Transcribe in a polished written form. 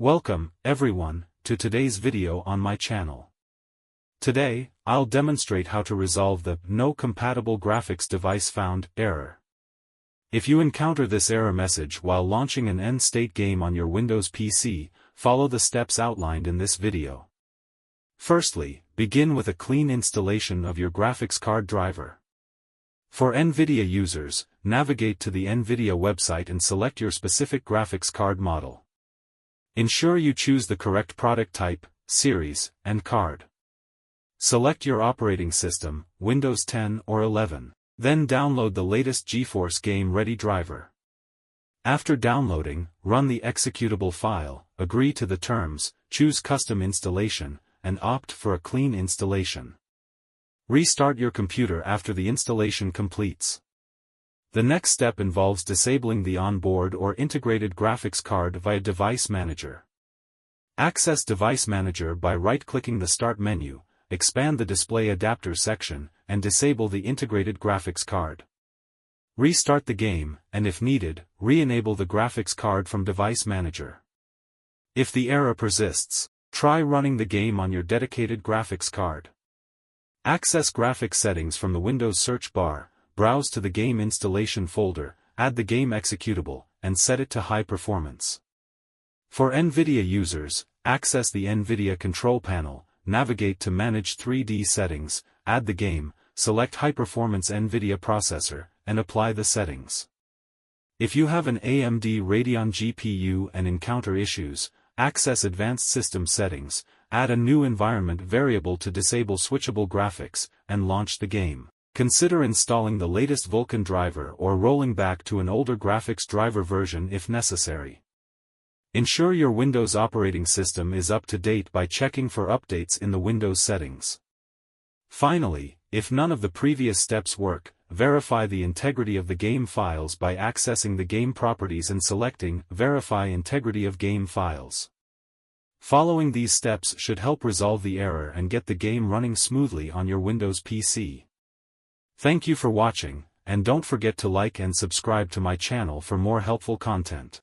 Welcome, everyone, to today's video on my channel. Today, I'll demonstrate how to resolve the "No compatible graphics device found" error. If you encounter this error message while launching an end-state game on your Windows PC, follow the steps outlined in this video. Firstly, begin with a clean installation of your graphics card driver. For NVIDIA users, navigate to the NVIDIA website and select your specific graphics card model. Ensure you choose the correct product type, series, and card. Select your operating system, Windows 10 or 11, then download the latest GeForce Game Ready driver. After downloading, run the executable file, agree to the terms, choose Custom Installation, and opt for a clean installation. Restart your computer after the installation completes. The next step involves disabling the onboard or integrated graphics card via Device Manager. Access Device Manager by right-clicking the Start menu, expand the Display Adapter section, and disable the integrated graphics card. Restart the game, and if needed, re-enable the graphics card from Device Manager. If the error persists, try running the game on your dedicated graphics card. Access graphics settings from the Windows search bar, browse to the game installation folder, add the game executable, and set it to high performance. For NVIDIA users, access the NVIDIA control panel, navigate to Manage 3D Settings, add the game, select High Performance NVIDIA Processor, and apply the settings. If you have an AMD Radeon GPU and encounter issues, access Advanced System Settings, add a new environment variable to disable switchable graphics, and launch the game. Consider installing the latest Vulkan driver or rolling back to an older graphics driver version if necessary. Ensure your Windows operating system is up to date by checking for updates in the Windows settings. Finally, if none of the previous steps work, verify the integrity of the game files by accessing the game properties and selecting Verify Integrity of Game Files. Following these steps should help resolve the error and get the game running smoothly on your Windows PC. Thank you for watching, and don't forget to like and subscribe to my channel for more helpful content.